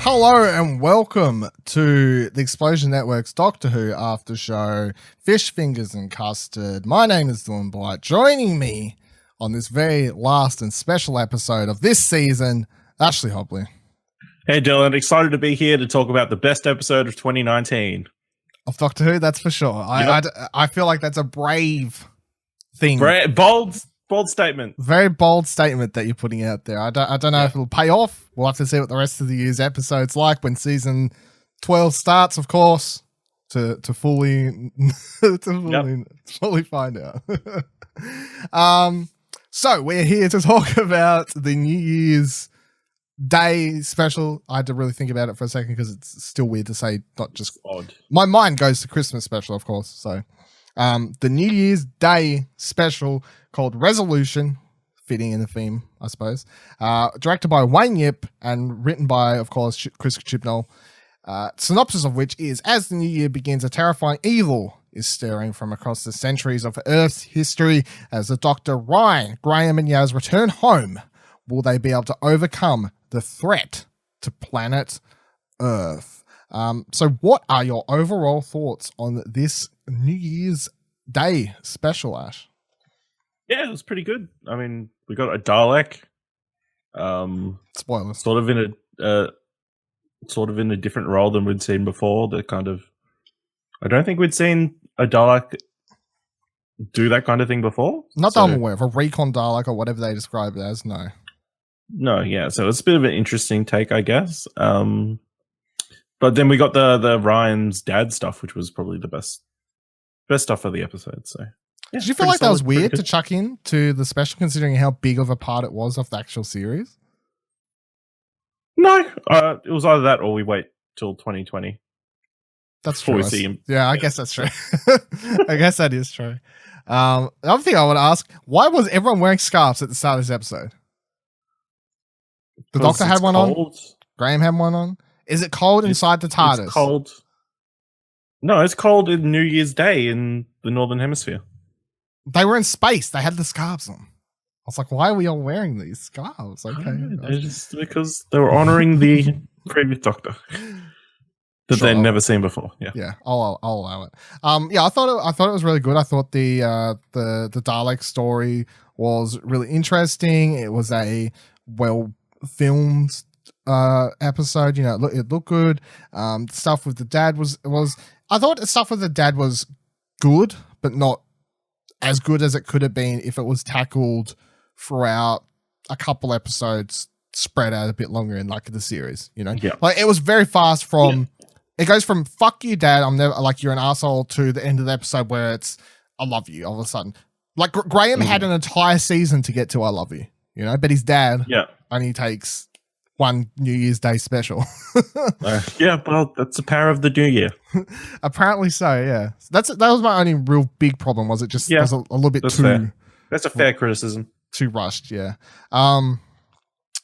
Hello and welcome to the Explosion Network's Doctor Who Aftershow, Fish Fingers and Custard. My name is Dylan Blight. Joining me on this very last and special episode of this season, Ashley Hobley. Hey Dylan, excited to be here to talk about the best episode of 2019. Of Doctor Who, that's for sure. Yep. I feel like that's a brave thing. Bold statement. Very bold statement that you're putting out there. I don't know if it'll pay off. We'll have to see what the rest of the year's episode's like when season 12 starts, of course, to fully fully find out. So we're here to talk about the New Year's Day special. I had to really think about it for a second because it's still weird to say, not just odd. My mind goes to Christmas special, of course. So the New Year's Day special called Resolution, fitting in the theme, I suppose. Directed by Wayne Yip and written by, of course, Chris Chibnall. Synopsis of which is, as the new year begins, a terrifying evil is stirring from across the centuries of Earth's history. As the Doctor, Ryan, Graham and Yaz return home, will they be able to overcome the threat to planet Earth? So what are your overall thoughts on this New Year's Day special, Ash? Yeah, it was pretty good. I mean, we got a Dalek. Spoilers. Sort of in a different role than we'd seen before. I don't think we'd seen a Dalek do that kind of thing before. Not that I'm aware of. A recon Dalek or whatever they describe it as, no. No, yeah. So it's a bit of an interesting take, I guess. But then we got the Ryan's dad stuff, which was probably the best stuff of the episode. So yeah, did you feel like that was weird to chuck in to the special, considering how big of a part it was of the actual series? No, it was either that or we wait till 2020. That's true. We see him. Yeah, I guess that's true. I guess that is true. The other thing I want to ask, why was everyone wearing scarves at the start of this episode? The Doctor had one on. Graham had one on. Is it cold inside the TARDIS? It's cold. No, it's cold in New Year's Day in the Northern Hemisphere. They were in space. They had the scarves on. I was like, why are we all wearing these scarves? Okay. Just because they were honoring the previous Doctor that they'd never seen before. Yeah. I'll allow it. I thought it was really good. I thought the Dalek story was really interesting. It was a well filmed episode. You know, it looked good. Stuff with the dad was I thought the stuff with the dad was good, but not as good as it could have been if it was tackled throughout a couple episodes spread out a bit longer in like the series, you know? Yeah. Like it was very fast from it goes from fuck you dad, I'm never like you're an asshole, to the end of the episode where it's I love you all of a sudden. Like Graham had an entire season to get to I love you, you know, but his dad only takes one New Year's Day special. Yeah, well, that's the power of the new year. Apparently so, yeah. That was my only real big problem, was it just was a little bit too fair. That's a fair criticism. Too rushed, yeah. And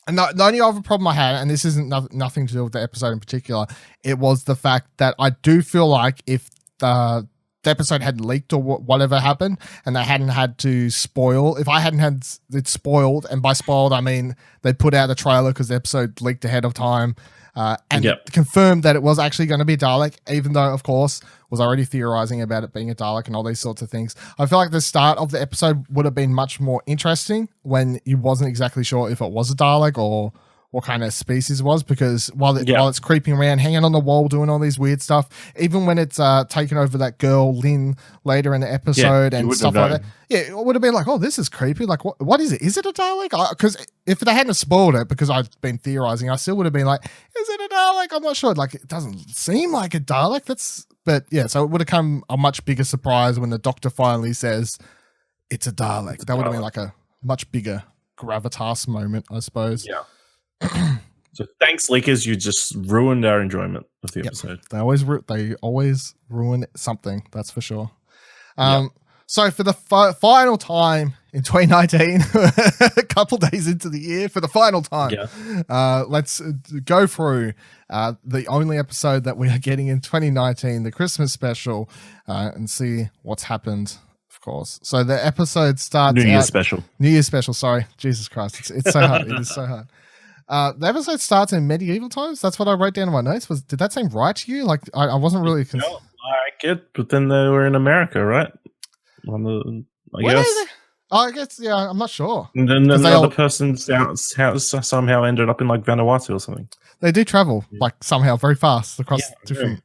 the only other problem I had, and this isn't nothing to do with the episode in particular, it was the fact that I do feel like if the episode had leaked or whatever happened and they hadn't had to spoil, if I hadn't had it spoiled, and by spoiled I mean they put out the trailer because the episode leaked ahead of time and confirmed that it was actually going to be a Dalek, even though of course was already theorizing about it being a Dalek and all these sorts of things. I feel like the start of the episode would have been much more interesting when you wasn't exactly sure if it was a Dalek or what kind of species it was, because while it's creeping around, hanging on the wall, doing all these weird stuff, even when it's taking over that girl Lynn later in the episode and stuff like that, it would have been like, oh, this is creepy. Like, what is it? Is it a Dalek? Because if they hadn't spoiled it, because I'd been theorizing, I still would have been like, is it a Dalek? I'm not sure. Like, it doesn't seem like a Dalek. But yeah, so it would have come a much bigger surprise when the Doctor finally says it's a Dalek. That would have been like a much bigger gravitas moment, I suppose. Yeah. So thanks, leakers. You just ruined our enjoyment of the episode. They always ruin something. That's for sure. So for the final time in 2019, a couple days into the year, for the final time, let's go through the only episode that we are getting in 2019, the Christmas special, and see what's happened. Of course. So the episode starts. New Year's special. Sorry, Jesus Christ, it's so hard. It is so hard. The episode starts in medieval times. That's what I wrote down in my notes. Did that seem right to you? Like I wasn't really. Felt like it, but then they were in America, right? I guess, yeah, I'm not sure. And then another person's house somehow ended up in like Vanuatu or something. They do travel like somehow very fast across different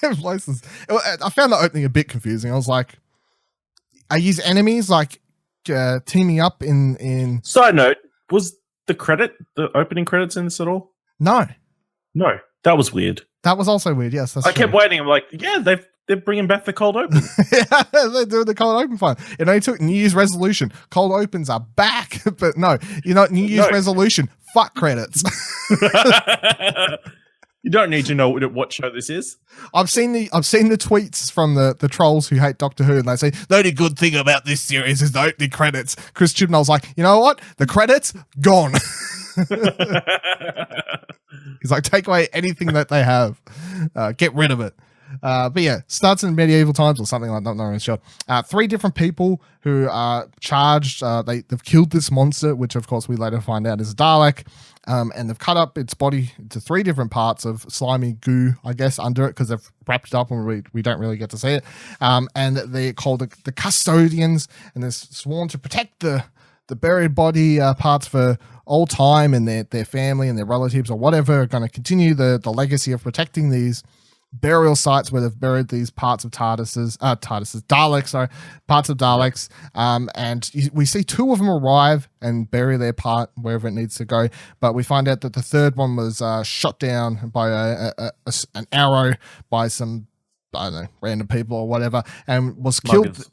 places. I found the opening a bit confusing. I was like, are these enemies like teaming up in? Side note: was the opening credits in this at all? No, that was weird. That was also weird. Yes, I kept waiting. I'm like, they're bringing back the cold open. Yeah, they're doing the cold open fun. It only took New Year's resolution. Cold opens are back, but no, New Year's resolution. Fuck credits. You don't need to know what show this is. I've seen the tweets from the trolls who hate Doctor Who, and they say the only good thing about this series is the opening credits. Chris Chibnall's like, you know what? The credits gone. He's like, take away anything that they have, get rid of it. But yeah, starts in medieval times or something like that. Not really sure. 3 different people who are charged. They've killed this monster, which of course we later find out is a Dalek. And they've cut up its body into 3 different parts of slimy goo, I guess, under it because they've wrapped it up and we don't really get to see it. And they're called the custodians, and they're sworn to protect the buried body parts for all time, and their family and their relatives or whatever are going to continue the legacy of protecting these burial sites where they've buried these parts of Daleks, parts of Daleks. And we see 2 of them arrive and bury their part wherever it needs to go. But we find out that the 3rd one was shot down by an arrow by some, I don't know, random people or whatever, and was killed.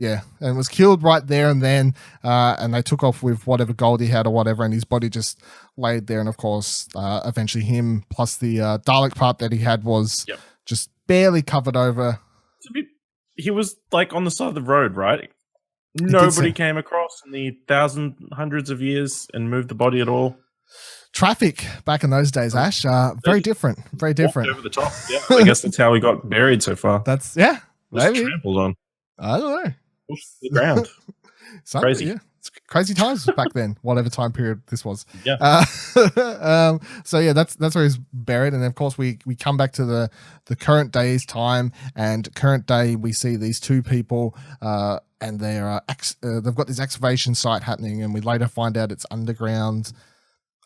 Yeah, and was killed right there and then, and they took off with whatever gold he had or whatever, and his body just laid there. And of course, eventually him plus the Dalek part that he had was just barely covered over. He was like on the side of the road, right? Nobody came across in the hundreds of years and moved the body at all. Traffic back in those days, Ash, very different. Over the top. Yeah, I guess that's how we got buried so far. Maybe trampled on. I don't know. The ground. Crazy. Yeah. It's crazy times back then, whatever time period this was. Yeah. So yeah, that's where he's buried. And of course we come back to the current day's time, and current day we see these 2 people and they've got this excavation site happening, and we later find out it's underground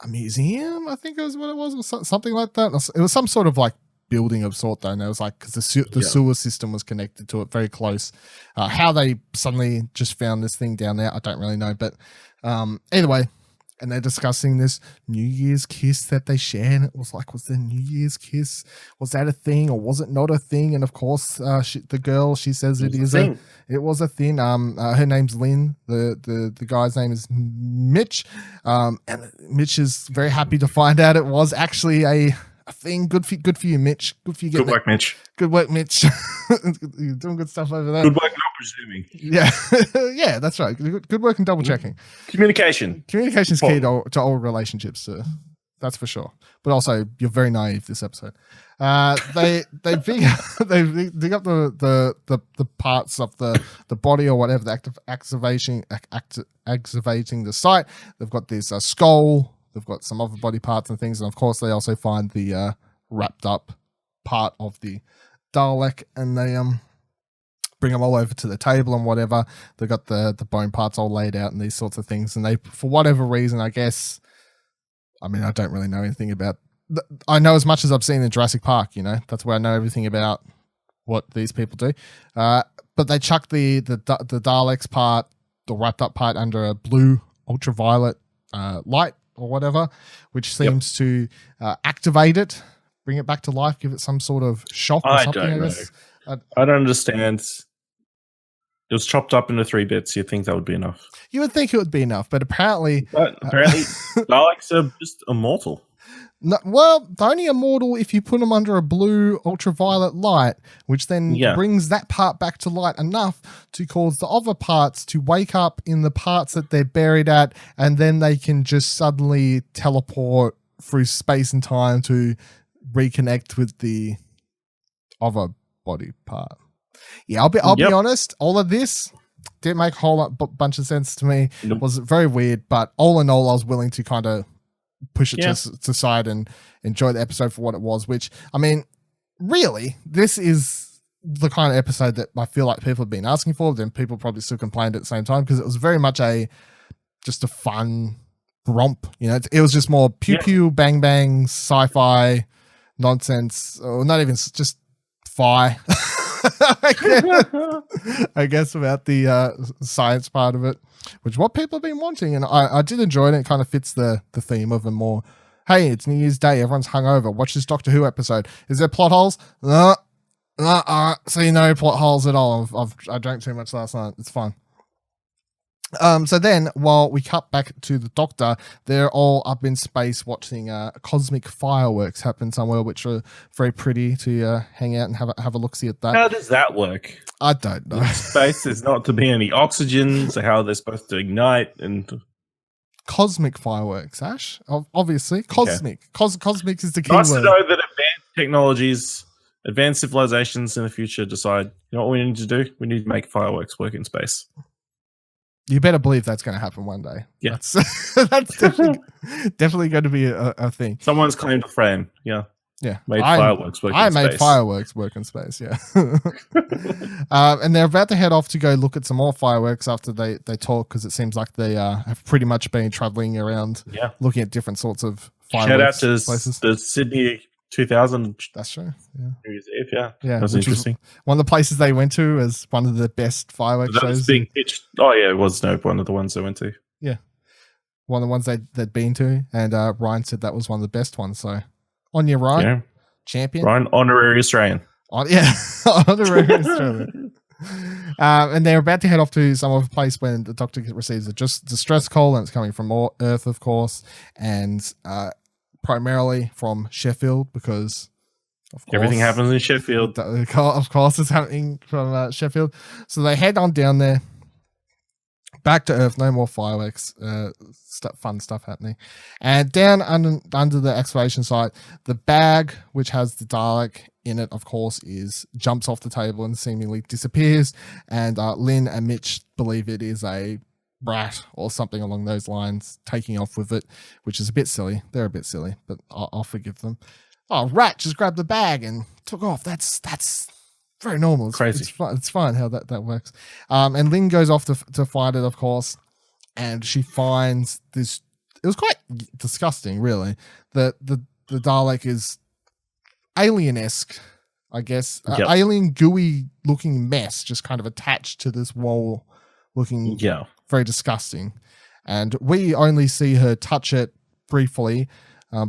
a museum, I think it was what it was, or something like that. It was some sort of like building of sort though, and it was like because the sewer system was connected to it very close. How they suddenly just found this thing down there, I don't really know, but either way, and they're discussing this New Year's kiss that they share, and it was like, was the New Year's kiss, was that a thing or was it not a thing? And of course the girl, she says it was a thing. Her name's Lynn, the guy's name is Mitch, and Mitch is very happy to find out it was actually a thing. Good for you, Mitch. Good work, Mitch. Good work, Mitch. You're doing good stuff over there. Good work, not presuming. Yeah, yeah, that's right. Good work and double checking. Communication is key to all relationships. That's for sure. But also, you're very naive this episode. They dig up the parts of the body or whatever, excavating the site. They've got this skull. They've got some other body parts and things, and of course they also find the wrapped up part of the Dalek, and they bring them all over to the table and whatever. They've got the bone parts all laid out and these sorts of things, and they, for whatever reason, I guess, I mean, I don't really know anything about. I know as much as I've seen in Jurassic Park. That's where I know everything about what these people do. But they chuck the Daleks part, the wrapped up part, under a blue ultraviolet light or whatever, which seems to activate it, bring it back to life, give it some sort of shock or something. I guess. I don't understand. It was chopped up into 3 bits. You'd think that would be enough. You would think it would be enough, but apparently Daleks are just immortal. No, well, they're only immortal if you put them under a blue ultraviolet light, which then brings that part back to light enough to cause the other parts to wake up in the parts that they're buried at, and then they can just suddenly teleport through space and time to reconnect with the other body part. Yeah, I'll be honest, all of this didn't make a whole bunch of sense to me. It was very weird, but all in all, I was willing to kind of push it to side and enjoy the episode for what it was, which, I mean, really, this is the kind of episode that I feel like people have been asking for, then people probably still complained at the same time, because it was very much just a fun romp, you know. It was just more pew pew, bang bang, sci-fi nonsense, or not even just fi. I guess about the science part of it, which is what people have been wanting, and I did enjoy it. It kind of fits the theme of a more, hey, it's New Year's Day, everyone's hungover, watch this Doctor Who episode. Is there plot holes? See, no plot holes at all. I drank too much last night. It's fine. So then, while we cut back to the Doctor, they're all up in space watching cosmic fireworks happen somewhere, which are very pretty to hang out and have a look-see at that. How does that work? I don't know. In space, there's not to be any oxygen, so how are they supposed to ignite? And cosmic fireworks, Ash. Obviously, cosmic. Okay. Cosmic is the key nice word. To know that advanced technologies, advanced civilizations in the future decide, you know what we need to do? We need to make fireworks work in space. You better believe that's going to happen one day. Yeah. That's definitely going to be a thing. Someone's claimed a frame. Yeah. Yeah. Fireworks work in space. I made fireworks work in space, yeah. And they're about to head off to go look at some more fireworks after they talk, because it seems like they have pretty much been traveling around looking at different sorts of fireworks. Shout out to places. The Sydney 2000. That's true. Yeah. New Year's Eve, yeah. Yeah. That's interesting. One of the places they went to as one of the best fireworks shows. Was being pitched. Oh, yeah, it was one of the ones they went to. Yeah. One of the ones they'd been to. And Ryan said that was one of the best ones. So on your Ryan. Yeah. Champion. Ryan, honorary Australian. Honorary Australian. And they're about to head off to some other place when the Doctor receives a distress call, and it's coming from Earth, of course, and primarily from Sheffield, because of course everything happens in Sheffield. Of course, it's happening from Sheffield. So they head on down there, back to Earth. No more fireworks. Fun stuff happening. And down under the excavation site, the bag which has the Dalek in it, of course, jumps off the table and seemingly disappears. And Lynn and Mitch believe it is a rat or something along those lines taking off with it, which is a bit silly. They're a bit silly, but I'll forgive them. Oh, rat just grabbed the bag and took off. That's very normal. It's crazy. It's fine how that works. And Lynn goes off to find it, of course, and she finds this. It was quite disgusting, really. The Dalek is alien-esque, I guess. Alien gooey looking mess just kind of attached to this wall, looking very disgusting. And we only see her touch it briefly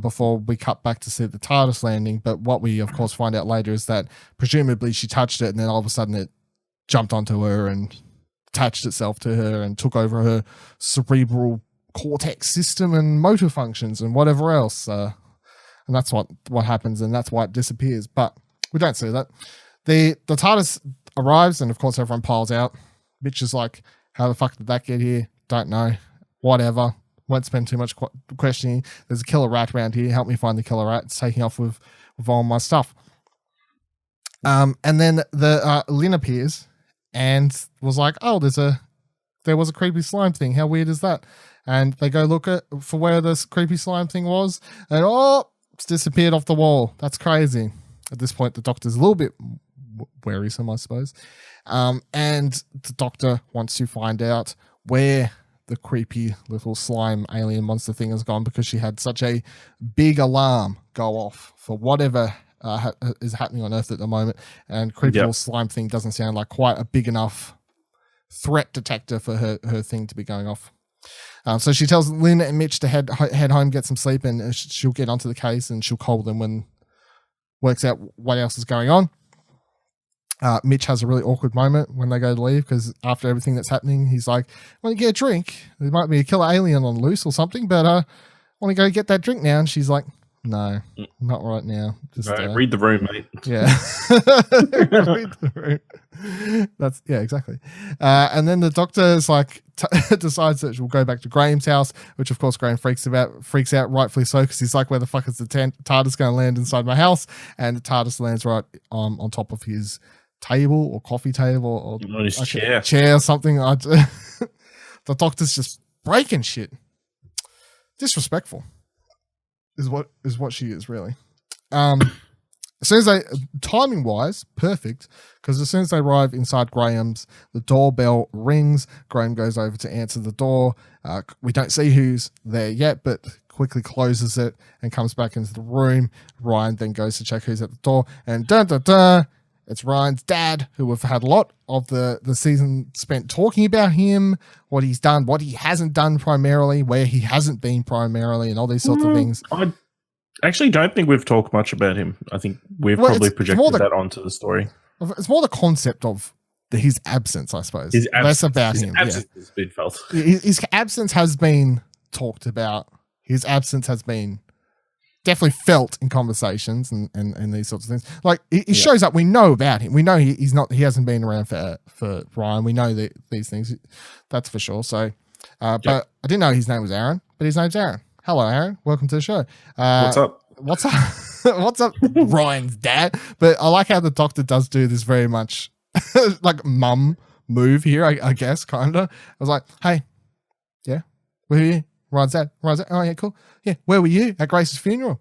before we cut back to see the TARDIS landing. But what we, of course, find out later is that presumably she touched it, and then all of a sudden it jumped onto her and attached itself to her and took over her cerebral cortex system and motor functions and whatever else. And that's what happens, and that's why it disappears. But we don't see that. The TARDIS arrives, and of course everyone piles out. Mitch is like, how the fuck did that get here? Don't know. Whatever. Won't spend too much questioning. There's a killer rat around here. Help me find the killer rat. It's taking off with all my stuff. And then the Lynn appears and was like, oh, there was a creepy slime thing. How weird is that? And they go look for where this creepy slime thing was, and it's disappeared off the wall. That's crazy. At this point, the Doctor's a little bit worrisome, I suppose. And the Doctor wants to find out where the creepy little slime alien monster thing has gone, because she had such a big alarm go off for whatever is happening on Earth at the moment. And creepy little slime thing doesn't sound like quite a big enough threat detector for her thing to be going off. So she tells Lynn and Mitch to head home, get some sleep, and she'll get onto the case and she'll call them when works out what else is going on. Mitch has a really awkward moment when they go to leave, because after everything that's happening, he's like, "Want to get a drink? There might be a killer alien on loose or something, but I want to go get that drink now." And she's like, No, not right now. Just read the room, mate. Yeah. Read the room. That's exactly. And then the doctor is like decides that she'll go back to Graham's house, which of course Graham freaks out, rightfully so, because he's like, where the fuck is the TARDIS going to land inside my house? And the TARDIS lands right on top of his table or coffee table or on his like chair or something. The doctor's just breaking shit. Disrespectful is what she is, really. As soon as timing wise, perfect, because as soon as they arrive inside Graham's, the doorbell rings. Graham goes over to answer the door. We don't see who's there yet, but quickly closes it and comes back into the room. Ryan then goes to check who's at the door, and it's Ryan's dad, who we've had a lot of the season spent talking about him, what he's done, what he hasn't done primarily, where he hasn't been primarily, and all these sorts of things. I actually don't think we've talked much about him. I think we've probably projected that onto the story. It's more the concept of his absence, I suppose. Less about him. His absence has been felt. His absence has been talked about. His absence has been definitely felt in conversations and these sorts of things. Like he shows up, we know about him. We know he hasn't been around for Ryan. We know these things. That's for sure. So, but I didn't know his name was Aaron, but his name's Aaron. Hello, Aaron. Welcome to the show. What's up? What's up? What's up, Ryan's dad? But I like how the doctor does do this very much like mum move here, I guess, kind of. I was like, hey, yeah, where are you? Ryan's dad. Oh, yeah, cool. Yeah, where were you? At Grace's funeral.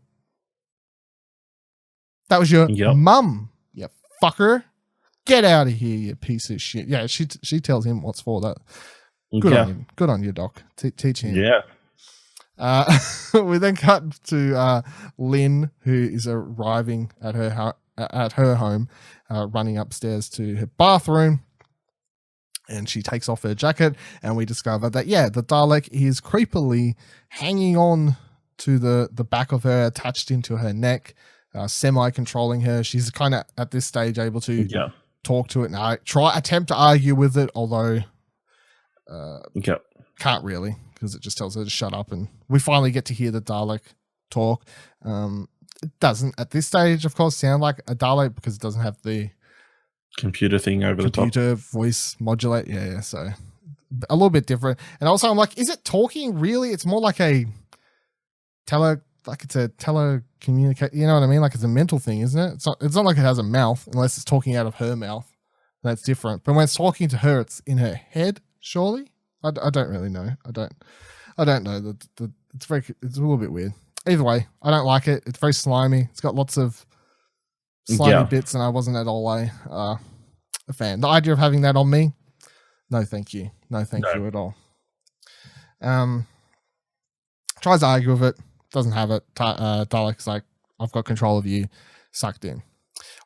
That was your mum, you fucker. Get out of here, you piece of shit. Yeah, she tells him what's for that. Good on him. Good on you, Doc. Teach him. Yeah. We then cut to Lynn, who is arriving at her home, running upstairs to her bathroom. And she takes off her jacket, and we discover that, the Dalek is creepily hanging on to the back of her, attached into her neck, semi-controlling her. She's kind of, at this stage, able to talk to it and attempt to argue with it, although can't really, because it just tells her to shut up. And we finally get to hear the Dalek talk. It doesn't, at this stage, of course, sound like a Dalek, because it doesn't have the computer thing over the top. Computer voice modulate. Yeah. So a little bit different. And also I'm like, is it talking really? It's more like it's a telecommunicate. You know what I mean? Like it's a mental thing, isn't it? It's not like it has a mouth, unless it's talking out of her mouth. That's different. But when it's talking to her, it's in her head, surely? I don't really know. I don't know. It's a little bit weird. Either way, I don't like it. It's very slimy. It's got lots of slimy bits, and I wasn't at all a fan. The idea of having that on me, no thank you. No thank you at all. Tries to argue with it, doesn't have it. Dalek's like, I've got control of you, sucked in.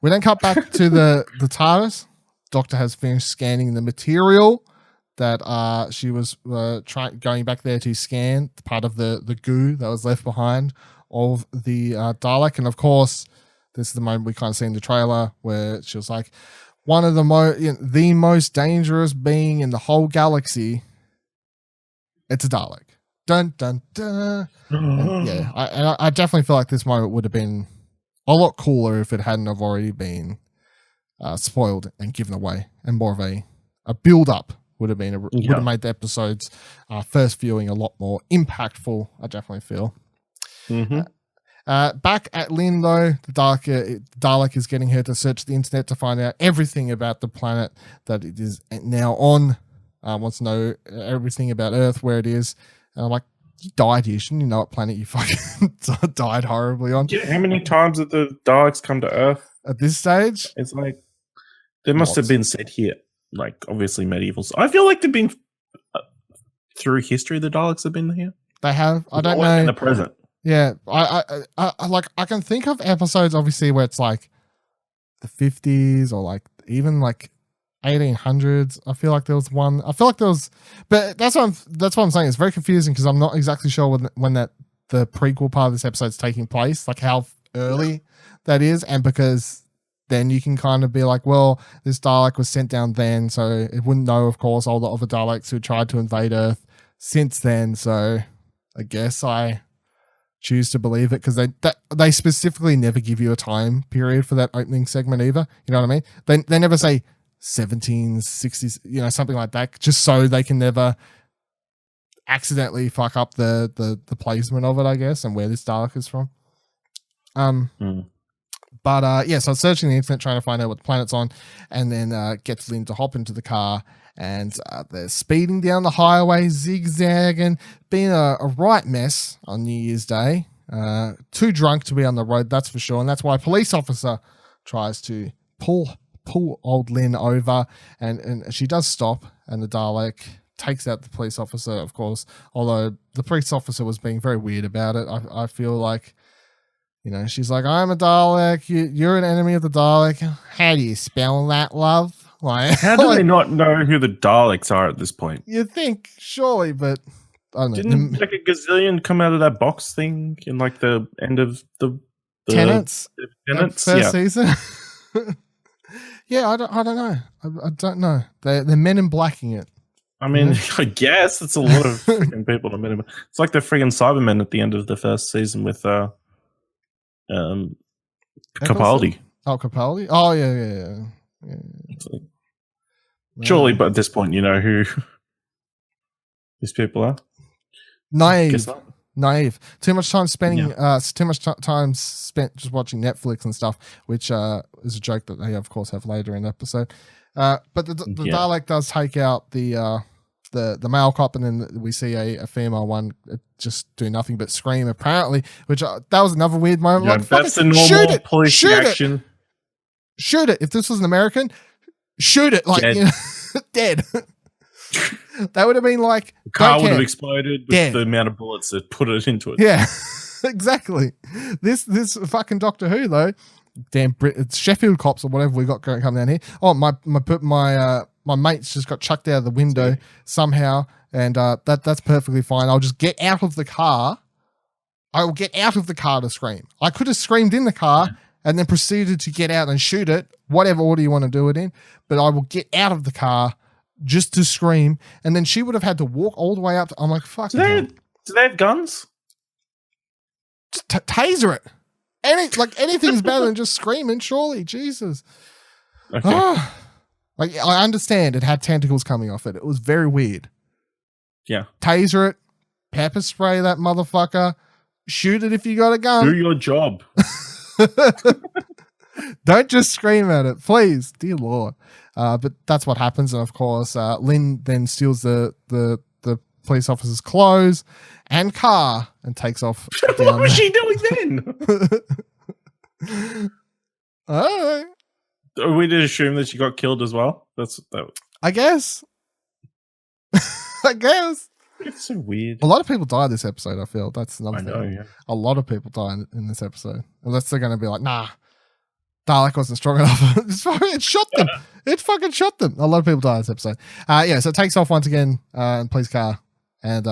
We then cut back to the TARDIS. Doctor has finished scanning the material that she was going back there to scan, part of the goo that was left behind of the Dalek. And of course, this is the moment we kind of see in the trailer where she was like, one of the most dangerous being in the whole galaxy. It's a Dalek. Dun, dun, dun. And I definitely feel like this moment would have been a lot cooler if it hadn't have already been spoiled and given away, and more of a build up would have made the episode's first viewing a lot more impactful. I definitely feel. Mm-hmm. Back at Lynn, though, the Dalek is getting her to search the internet to find out everything about the planet that it is now on. Wants to know everything about Earth, where it is. And I'm like, you died here. Shouldn't you know what planet you fucking died horribly on? Yeah, how many times have the Daleks come to Earth? At this stage? It's like, there must have been said here, like, obviously medieval. I feel like they've been, through history, the Daleks have been here. They have. I don't know. In the present. Yeah, I can think of episodes obviously where it's like the 50s or like even like 1800s. I feel like there was one. I feel like there was, but that's what I'm saying. It's very confusing because I'm not exactly sure when the prequel part of this episode is taking place, like how early that is, and because then you can kind of be like, well, this Dalek was sent down then, so it wouldn't know, of course, all the other Daleks who tried to invade Earth since then. So I guess I choose to believe it, because they specifically never give you a time period for that opening segment either. You know what I mean? They never say 17s, 60s, you know, something like that, just so they can never accidentally fuck up the placement of it, I guess, and where this Dalek is from. But yeah, so searching the internet trying to find out what the planet's on, and then gets Lynn to hop into the car, and they're speeding down the highway, zigzagging, being a right mess on New Year's Day. Too drunk to be on the road, that's for sure, and that's why a police officer tries to pull old Lynn over, and she does stop, and the Dalek takes out the police officer, of course, although the police officer was being very weird about it. I feel like, you know, she's like, I'm a Dalek, you're an enemy of the Dalek. How do you spell that, love? Like, how do they not know who the Daleks are at this point? You'd think, surely, but I don't know. Didn't like a gazillion come out of that box thing in like the end of the Tenants? First season? Yeah, I don't know. I don't know. They're men in blacking it. I mean, I guess it's a lot of freaking people. It's like the freaking Cybermen at the end of the first season with Capaldi. Oh, Capaldi? Oh, yeah. Surely, but at this point, you know who these people are. Naive. Too much time spending. Too much time spent just watching Netflix and stuff, which is a joke that they, of course, have later in the episode. But the Dalek does take out the male cop, and then we see a female one just do nothing but scream, apparently, which that was another wead moment. Yeah, like, that's the normal police action. Shoot it. If this was an American, shoot it. Like, dead. You know, dead. That would have been like, the car would have exploded with the amount of bullets that put it into it. Yeah, exactly. This fucking Doctor Who though, damn it's Sheffield cops or whatever we got going come down here. Oh, my mate's just got chucked out of the window somehow, and that's perfectly fine. I'll just get out of the car. I will get out of the car to scream. I could have screamed in the car and then proceeded to get out and shoot it, whatever order you want to do it in. But I will get out of the car just to scream, and then she would have had to walk all the way up. I'm like, fuck. Do they have guns? Just taser it. Anything's better than just screaming, surely. Jesus. Okay. Like, I understand it had tentacles coming off it. It was very weird. Yeah. Taser it, pepper spray that motherfucker, shoot it if you got a gun. Do your job. Don't just scream at it, please, dear Lord. But that's what happens, and of course, Lynn then steals the police officer's clothes and car and takes off. What was she doing then? I don't know. Are we to assume that she got killed as well? I guess. I guess. It's so weird. A lot of people die this episode, I feel. That's another thing. I know, yeah. A lot of people die in this episode. Unless they're going to be like, nah, Dalek wasn't strong enough. It shot them. It fucking shot them. A lot of people die in this episode. So it takes off once again in police car. And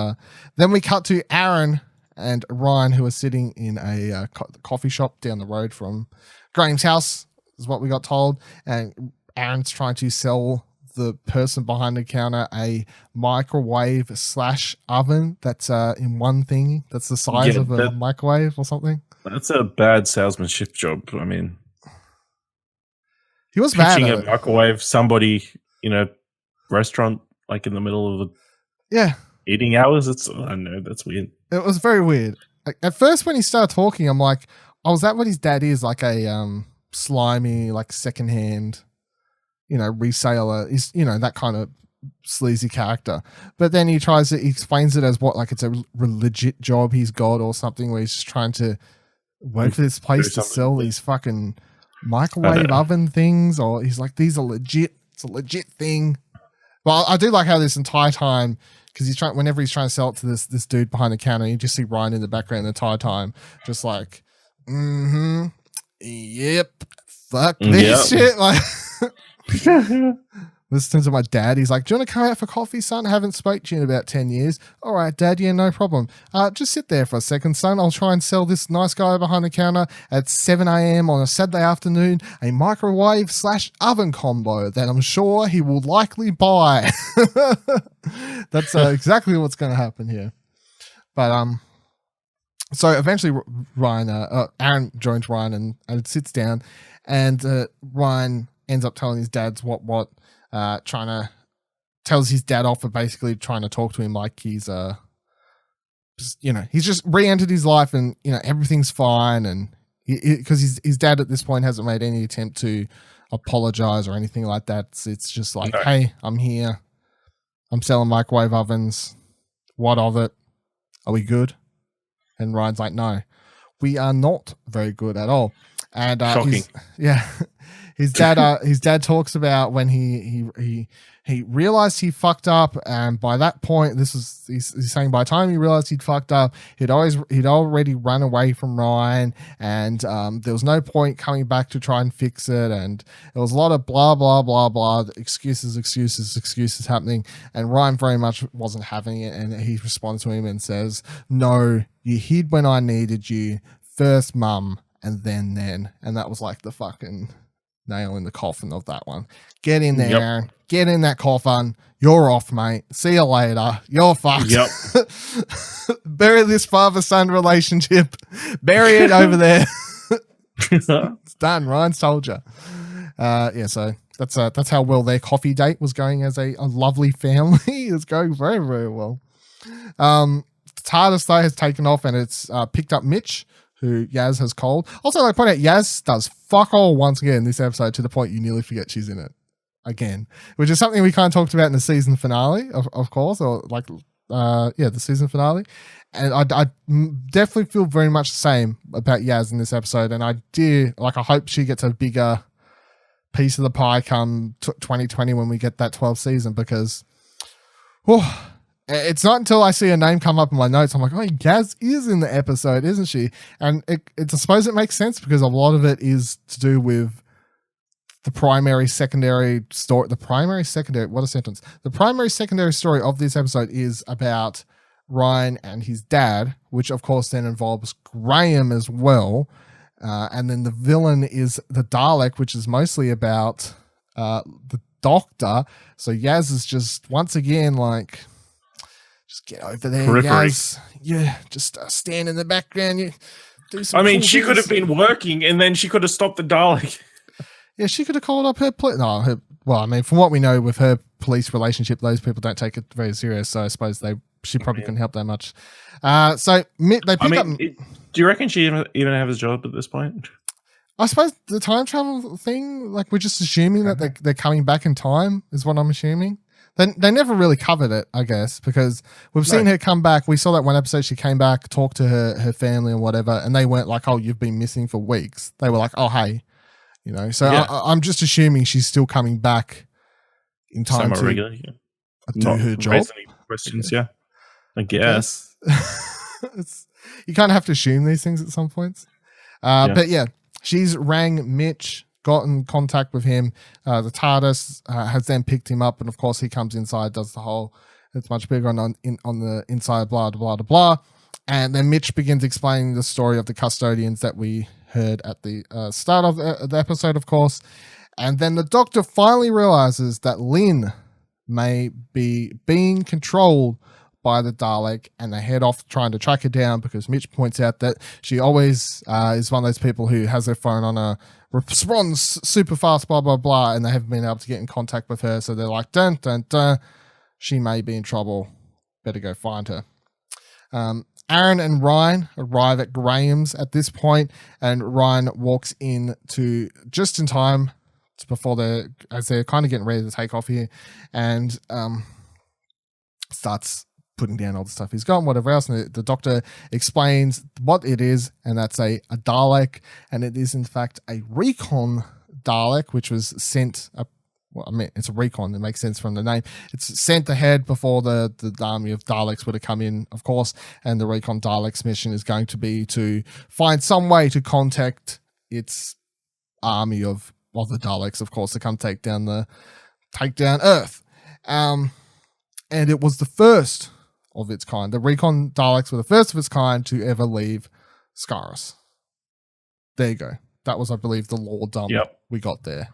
then we cut to Aaron and Ryan, who are sitting in a coffee shop down the road from Graham's house, is what we got told. And Aaron's trying to sell the person behind the counter a microwave / oven that's in one thing that's the size of a microwave or something. That's a bad salesmanship job. I mean, he was bad at a microwave somebody in a restaurant like in the middle of the eating hours. I don't know, that's weird. It was very weird. Like, at first when he started talking, I'm like, oh, is that what his dad is? Like a slimy, like secondhand, reseller. He's, that kind of sleazy character. But then he explains it as what, like it's a legit job he's got or something, where he's just trying to work for this place to sell these fucking microwave oven things, or he's like, these are legit. It's a legit thing. Well, I do like how this entire time, because whenever he's trying to sell it to this dude behind the counter, you just see Ryan in the background the entire time, just like, yep, fuck this shit. Like, listening to my dad, he's like, do you want to come out for coffee, son? I haven't spoke to you in about 10 years. All right, Dad, yeah, no problem. Just sit there for a second, son. I'll try and sell this nice guy behind the counter at 7 a.m. on a Saturday afternoon a microwave / oven combo that I'm sure he will likely buy. That's exactly what's going to happen here. But So eventually, Aaron joins Ryan and sits down, and Ryan ends up telling his dad's tells his dad off for basically trying to talk to him like he's he's just re-entered his life and everything's fine, and because his dad at this point hasn't made any attempt to apologize or anything like that. It's just like, hey, I'm here, I'm selling microwave ovens. What of it? Are we good? And Ryan's like, no, we are not very good at all. And shocking. His dad talks about when he realized he fucked up, and by that point, he's saying by the time he realized he'd fucked up, he'd already run away from Ryan, and there was no point coming back to try and fix it, and there was a lot of blah blah blah blah excuses happening, and Ryan very much wasn't having it, and he responds to him and says, "No, you hid when I needed you, first, Mum, and then," and that was like the fucking nail in the coffin of that one. Get in there, Aaron. Get in that coffin. You're off, mate. See you later. You're fucked. Yep. Bury this father-son relationship. Bury it over there. It's done. Ryan's told you. So that's how well their coffee date was going as a lovely family. It's going very, very well. TARDIS, though, has taken off, and it's picked up Mitch, who Yaz has called. Also, I point out, Yaz does fuck all once again in this episode, to the point you nearly forget she's in it again, which is something we kind of talked about in the season finale, of course, or the season finale. And I definitely feel very much the same about Yaz in this episode, and I hope she gets a bigger piece of the pie come 2020 when we get that 12th season, because it's not until I see her name come up in my notes, I'm like, oh, Yaz is in the episode, isn't she? And I suppose it makes sense, because a lot of it is to do with the primary, secondary story. The primary, secondary story of this episode is about Ryan and his dad, which of course then involves Graham as well. And then the villain is the Dalek, which is mostly about the Doctor. So Yaz is just, once again, like, just get over there, Yaz. Yeah, just stand in the background. You do some. I mean, she could have been working, and then she could have stopped the Dalek. Yeah, she could have called up her from what we know with her police relationship, those people don't take it very serious. So I suppose she probably couldn't help that much. So they pick up. Do you reckon she even have a job at this point? I suppose the time travel thing, like, we're just assuming that they're coming back in time, is what I'm assuming. They never really covered it, I guess, because we've seen her come back. We saw that one episode she came back, talked to her family and whatever, and they weren't like, oh, you've been missing for weeks. They were like, oh, hey. So I'm just assuming she's still coming back in time to do her job. Raise any questions, I guess. You kind of have to assume these things at some points. But yeah, she's rang Mitch, got in contact with him. The TARDIS has then picked him up, and of course he comes inside, does the whole, it's much bigger on the inside, blah, blah, blah, blah. And then Mitch begins explaining the story of the custodians that we heard at the start of the episode, of course. And then the Doctor finally realizes that Lynn may be being controlled by the Dalek, and they head off trying to track her down, because Mitch points out that she always is one of those people who has their phone on her, responds super fast, blah, blah, blah, and they haven't been able to get in contact with her. So they're like, dun, dun, dun, she may be in trouble. Better go find her. Aaron and Ryan arrive at Graham's at this point, and Ryan walks in just in time before as they're kind of getting ready to take off here, and starts putting down all the stuff he's got and whatever else. And the Doctor explains what it is, and that's a Dalek, and it is in fact a recon Dalek, which was sent up. Well, I mean, it's a recon. It makes sense from the name. It's sent ahead before the army of Daleks would have come in, of course. And the recon Daleks mission is going to be to find some way to contact its army of the Daleks, of course, to come take down Earth. And it was the first of its kind. The recon Daleks were the first of its kind to ever leave Scaris. There you go. That was, I believe, the lore dump we got there.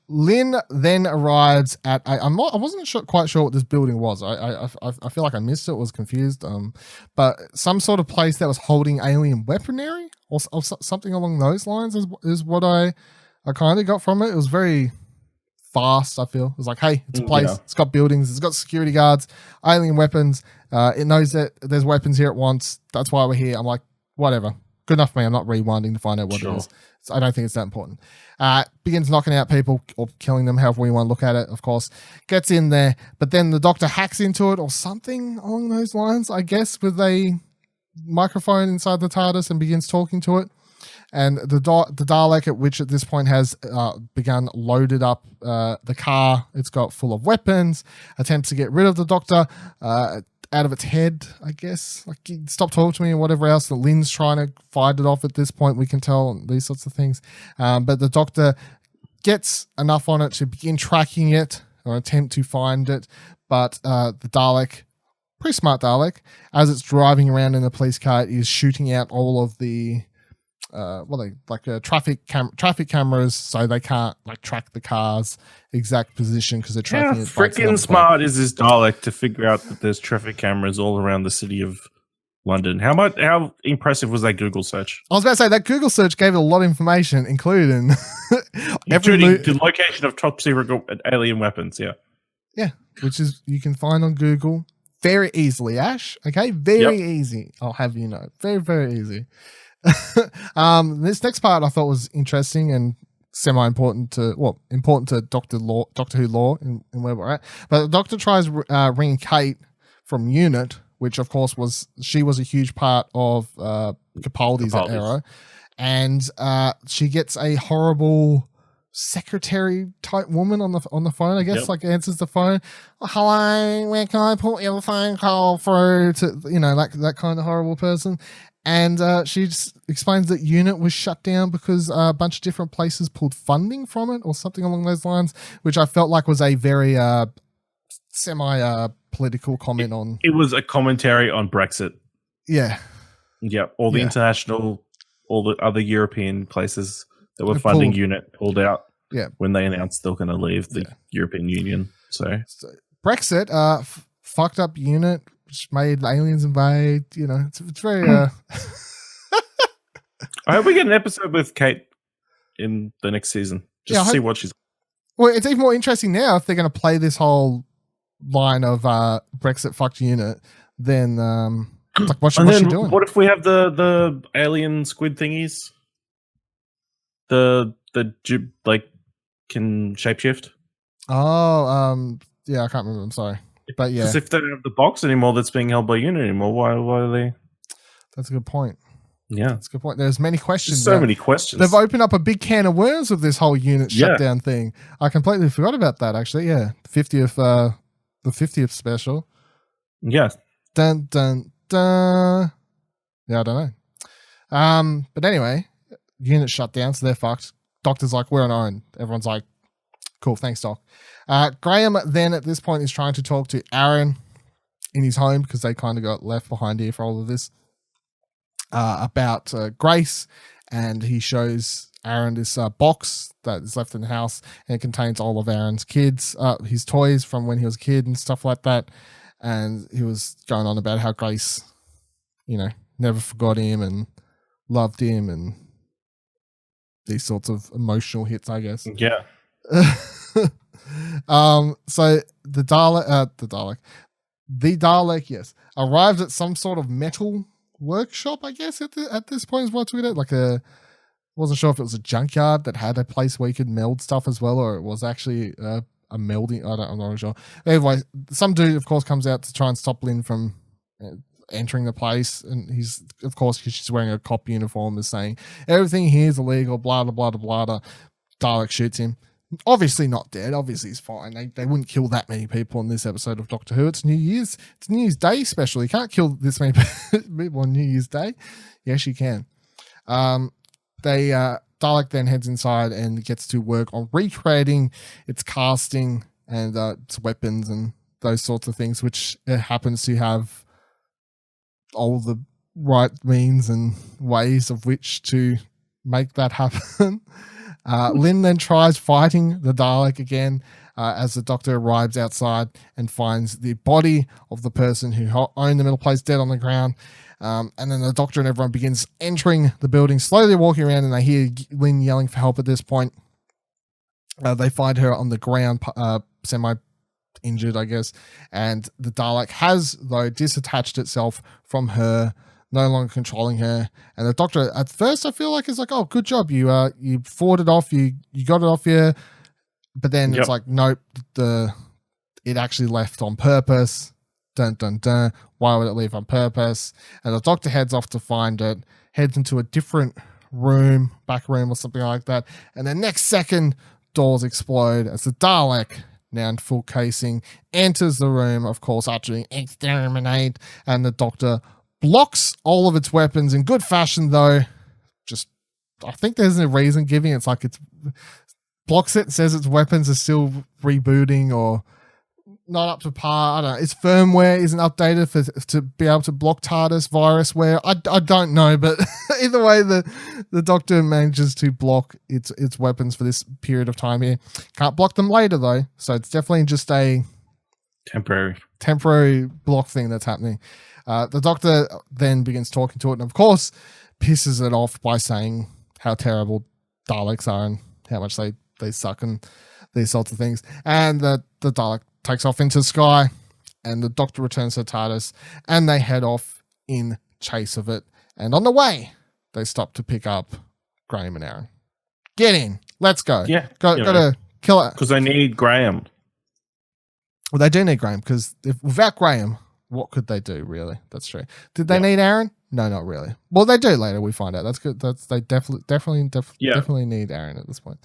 Lynn then arrives at I wasn't quite sure what this building was. I feel like I missed it. Was confused. But some sort of place that was holding alien weaponry or something along those lines is what I kind of got from it. It was very fast. I feel it was like, hey, it's a place. Yeah. It's got buildings. It's got security guards, alien weapons. It knows that there's weapons here at once. That's why we're here. I'm like, whatever. Good enough for me. I'm not rewinding to find out what it is. So I don't think it's that important. Begins knocking out people or killing them, however we want to look at it, of course. Gets in there, but then the Doctor hacks into it or something along those lines, I guess, with a microphone inside the TARDIS and begins talking to it. And the Dalek, at which at this point has begun loaded up the car. It's got full of weapons, attempts to get rid of the Doctor, out of its head, I guess. Like, stop talking to me and whatever else. The Lynn's trying to fight it off at this point. We can tell these sorts of things. But the Doctor gets enough on it to begin tracking it or attempt to find it. But the Dalek, pretty smart Dalek, as it's driving around in the police car, is shooting out all of the traffic cameras, so they can't like track the car's exact position because they're tracking it. Freaking smart is this Dalek to figure out that there's traffic cameras all around the city of London. How impressive was that Google search? I was about to say that Google search gave it a lot of information, including the location of top secret alien weapons. Yeah, which is you can find on Google very easily. Ash, okay, very easy. I'll have you know, very very easy. This next part I thought was interesting and important to Doctor Who lore and where we're at. But the Doctor tries ringing Kate from Unit, which of course was a huge part of Capaldi's at Arrow, and she gets a horrible secretary type woman on the phone, I guess, like answers the phone. Oh, hello, where can I put your phone call through to, that kind of horrible person. And she just explains that Unit was shut down because a bunch of different places pulled funding from it or something along those lines, which I felt like was a very semi-political comment on... It was a commentary on Brexit. Yeah. Yeah, all the other European places that were funding Unit pulled out when they announced they were going to leave the European Union. So Brexit fucked up Unit, which made aliens invade. It's very. I hope we get an episode with Kate in the next season, just to see what she's. Well, it's even more interesting now if they're going to play this whole line of Brexit fucked Unit. Then, like, what's she doing? What if we have the alien squid thingies? The can shapeshift. Oh, yeah, I can't remember. I'm sorry. But yeah, because if they don't have the box anymore that's being held by Unit anymore, why are they? That's a good point. Yeah, that's a good point. There's many questions. So many questions. They've opened up a big can of worms with this whole Unit shutdown thing. I completely forgot about that. Actually, the 50th special. Yeah. Dun dun dun. Yeah, I don't know. But anyway, Unit shut down, so they're fucked. Doctor's like, we're on our own. Everyone's like, cool, thanks, Doc. Graham then at this point is trying to talk to Aaron in his home because they kind of got left behind here for all of this about Grace, and he shows Aaron this box that is left in the house, and it contains all of Aaron's kids, his toys from when he was a kid and stuff like that. And he was going on about how Grace, never forgot him and loved him and these sorts of emotional hits, I guess. Yeah. So the Dalek, yes, arrived at some sort of metal workshop, I guess, at this point is what we did. Wasn't sure if it was a junkyard that had a place where you could meld stuff as well, or it was actually a melding. I'm not sure. Anyway, some dude, of course, comes out to try and stop Lynn from entering the place, and he's, of course, because she's wearing a cop uniform, is saying everything here is illegal, blah, blah, blah, blah, blah. Dalek shoots him. Obviously not dead. Obviously he's fine. They wouldn't kill that many people in this episode of Doctor Who. It's New Year's Day special. You can't kill this many people on New Year's Day. Yes, you can. Dalek then heads inside and gets to work on recreating its casting and its weapons and those sorts of things, which it happens to have all the right means and ways of which to make that happen. Lynn then tries fighting the Dalek again as the Doctor arrives outside and finds the body of the person who owned the middle place dead on the ground. And then the Doctor and everyone begins entering the building, slowly walking around, and they hear Lynn yelling for help at this point. They find her on the ground, semi-injured, I guess, and the Dalek has, though, disattached itself from her, no longer controlling her. And the Doctor, at first, I feel like is like, "Oh, good job, you fought it off, you got it off you," but then it's like, nope, it actually left on purpose. Dun dun dun. Why would it leave on purpose? And the Doctor heads off to find it, heads into a different room, back room or something like that. And the next second, doors explode as the Dalek, now in full casing, enters the room, of course, uttering "exterminate," and the Doctor blocks all of its weapons in good fashion, though. Just, I think there's a reason giving. It's like it blocks it, says its weapons are still rebooting or not up to par. I don't know. Its firmware isn't updated to be able to block TARDIS virus wear. I don't know, but either way, the Doctor manages to block its weapons for this period of time here. Can't block them later, though, so it's definitely just a temporary block thing that's happening. The Doctor then begins talking to it and, of course, pisses it off by saying how terrible Daleks are and how much they suck and these sorts of things. And the Dalek takes off into the sky, and the Doctor returns to TARDIS, and they head off in chase of it. And on the way, they stop to pick up Graham and Aaron. Get in. Let's go. Yeah. Got to kill it. Because they need Graham. Well, they do need Graham, because without Graham, what could they do, really? That's true. Did they need Aaron? No, not really. Well, they do later, we find out. That's good. They definitely need Aaron at this point.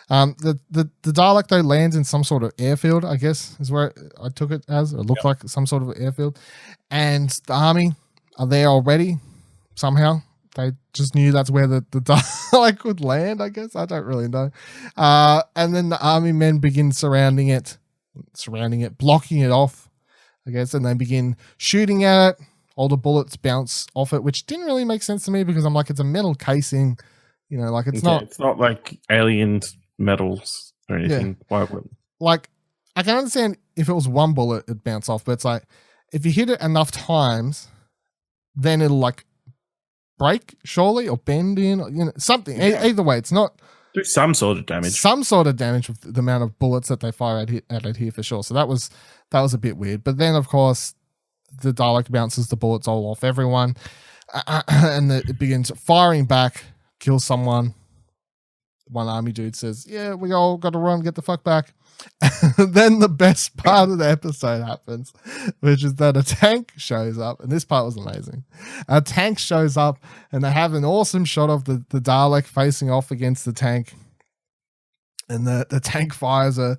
The Dalek, though, lands in some sort of airfield, I guess, is where I took it as. It looked like some sort of airfield. And the army are there already, somehow. They just knew that's where the Dalek would land, I guess. I don't really know. And then the army men begin surrounding it, blocking it off, I guess, and they begin shooting at it. All the bullets bounce off it, which didn't really make sense to me because I'm like, it's a metal casing, you know, like it's not like alien metals or anything. Why would, like, I can understand if it was one bullet, it'd bounce off, but it's like, if you hit it enough times, then it'll like break, surely, or bend in, or, you know, something. Either way, it's not. Do some sort of damage. Some sort of damage with the amount of bullets that they fire at it here for sure. So that was a bit weird. But then, of course, the Dalek bounces the bullets all off everyone, and it begins firing back, kills someone. One army dude says, "Yeah, we all got to run, get the fuck back." Then the best part of the episode happens, which is that a tank shows up, and this part was amazing. A tank shows up, and they have an awesome shot of the Dalek facing off against the tank. And the tank fires a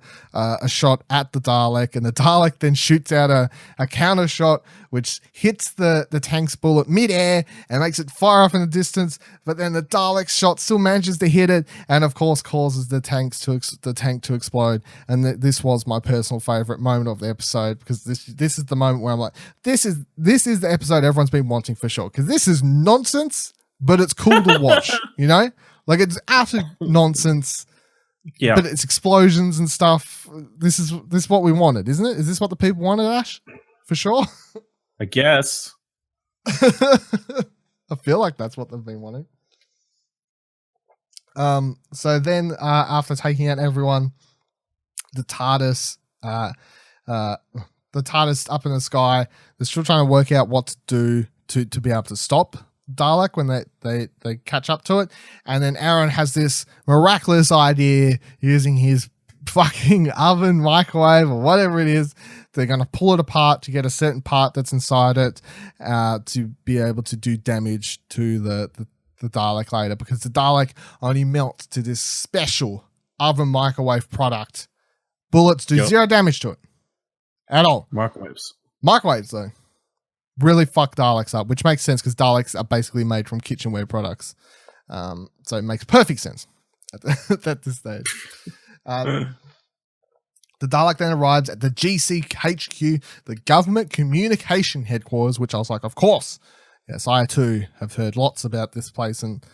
shot at the Dalek, and the Dalek then shoots out a counter shot, which hits the tank's bullet mid-air and makes it fire off in the distance. But then the Dalek's shot still manages to hit it, and of course causes the tank to explode. And this was my personal favorite moment of the episode, because this is the moment where I'm like, this is the episode everyone's been wanting for sure, because this is nonsense, but it's cool to watch. You know, like, it's utter nonsense. Yeah, but it's explosions and stuff. This is what we wanted, isn't it? Is this what the people wanted, Ash? For sure. I guess. I feel like that's what they've been wanting. So then, after taking out everyone, the TARDIS up in the sky, they're still trying to work out what to do to be able to stop Dalek when they catch up to it. And then Aaron has this miraculous idea using his fucking oven, microwave, or whatever it is. They're going to pull it apart to get a certain part that's inside it to be able to do damage to the Dalek later, because the Dalek only melts to this special oven microwave product. Bullets do zero damage to it at all. Microwaves, though, really fuck Daleks up, which makes sense because Daleks are basically made from kitchenware products. So it makes perfect sense at this stage. The Dalek then arrives at the GCHQ, the Government Communication Headquarters, which I was like, of course. Yes, I too have heard lots about this place and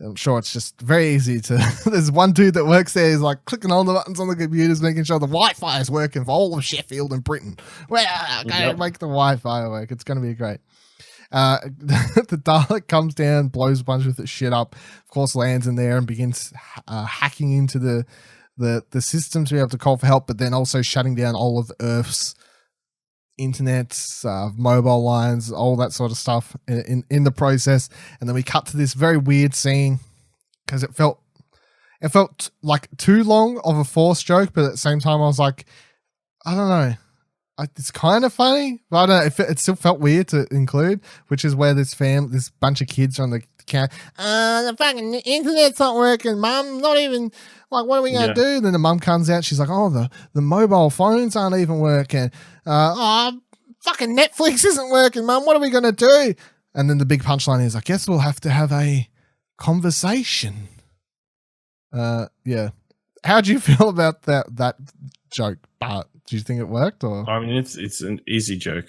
I'm sure it's just very easy to. There's one dude that works there. He's like clicking all the buttons on the computers, making sure the Wi-Fi is working for all of Sheffield and Britain. Well, I'm going to make the Wi-Fi work. It's going to be great. The Dalek comes down, blows a bunch of its shit up. Of course, lands in there and begins hacking into the system to be able to call for help, but then also shutting down all of Earth's internet, mobile lines, all that sort of stuff in the process. And then we cut to this very weird scene because it felt like too long of a forced joke, but at the same time I was like, I don't know, it's kind of funny, but I don't know, it still felt weird to include, which is where this bunch of kids are on the couch. The fucking internet's not working, Mum. Not even, like, what are we going to do? Then the mum comes out. She's like, oh, the mobile phones aren't even working. Fucking Netflix isn't working, Mum. What are we going to do? And then the big punchline is, I guess we'll have to have a conversation. Yeah. How do you feel about that joke, Bart? Do you think it worked? Or I mean, it's an easy joke.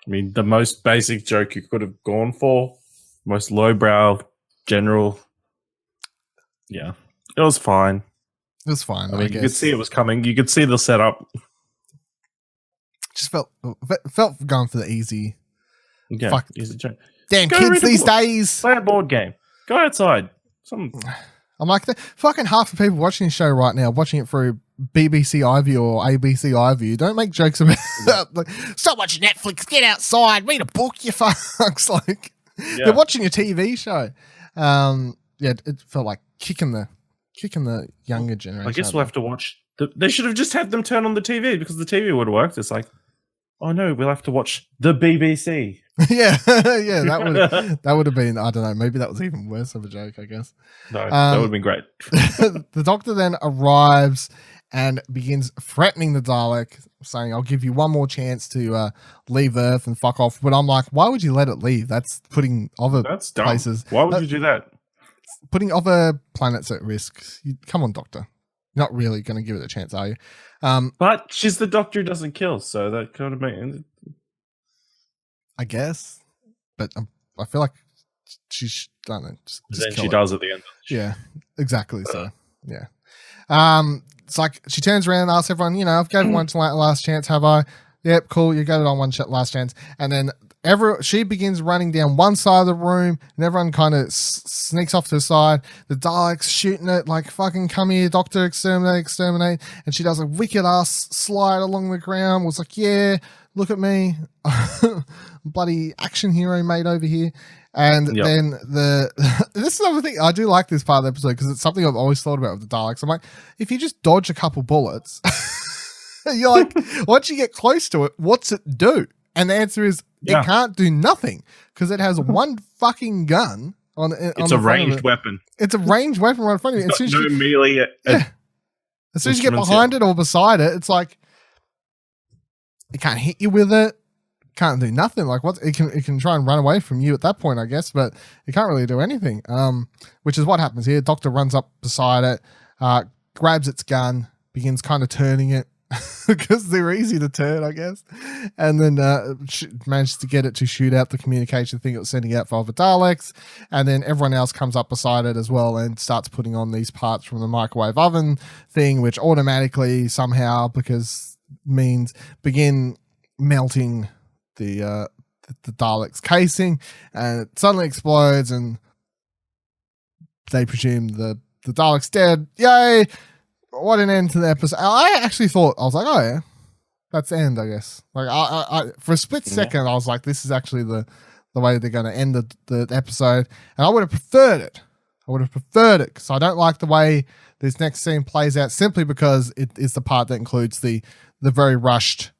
I mean, the most basic joke you could have gone for, most lowbrow, general. Yeah, it was fine. It was fine. I mean, you could see it was coming. You could see the setup. Just felt going for the easy. Yeah, fuck. Easy joke. Damn kids these days. Play a board game. Go outside. I'm like, fucking half the people watching this show right now, watching it through BBC iView or ABC iView, don't make jokes about like, stop watching Netflix, get outside, read a book, you fucks. Like, you're watching a TV show. Yeah, it felt like kicking the younger generation. I guess we'll have to watch. They should have just had them turn on the TV because the TV would have worked. It's like, oh no, we'll have to watch the BBC. yeah, that would have been, I don't know, maybe that was even worse of a joke, I guess. No, that would have been great. The Doctor then arrives and begins threatening the Dalek, saying, I'll give you one more chance to leave Earth and fuck off. But I'm like, why would you let it leave? That's putting other places. Why would you do that? Putting other planets at risk. Come on, Doctor. You're not really going to give it a chance, are you? But she's the Doctor who doesn't kill, so that kind of makes... I guess. But I feel like I don't know. Just then she does at the end. Yeah, exactly. So, yeah. It's like she turns around and asks everyone, I've given one last chance, have I? Yep, cool. You got it on one last chance. And then she begins running down one side of the room and everyone kind of sneaks off to the side. The Dalek's shooting it like, fucking come here, Doctor, exterminate. And she does a wicked ass slide along the ground. Was like, yeah, look at me. Bloody action hero mate over here. And then this is another thing. I do like this part of the episode because it's something I've always thought about with the Daleks. I'm like, if you just dodge a couple bullets, you're like, once you get close to it, what's it do? And the answer is it can't do nothing because it has one fucking gun on it. It's a ranged weapon. It's a ranged weapon right in front of you. It's no melee. As soon as you get behind it or beside it, it's like it can't hit you with it. Can't do nothing. Like what? It can try and run away from you at that point, I guess, but it can't really do anything. Which is what happens here. Doctor runs up beside it, grabs its gun, begins kind of turning it because they're easy to turn, I guess, and then manages to get it to shoot out the communication thing it was sending out for other Daleks, and then everyone else comes up beside it as well and starts putting on these parts from the microwave oven thing, which automatically somehow means begin melting the Dalek's casing, and it suddenly explodes, and they presume the Dalek's dead. Yay! What an end to the episode. I actually thought, I was like, oh yeah, that's the end, I guess. Like I for a split second, I was like, this is actually the way they're going to end the episode, and I would have preferred it. Because I don't like the way this next scene plays out, simply because it is the part that includes the very rushed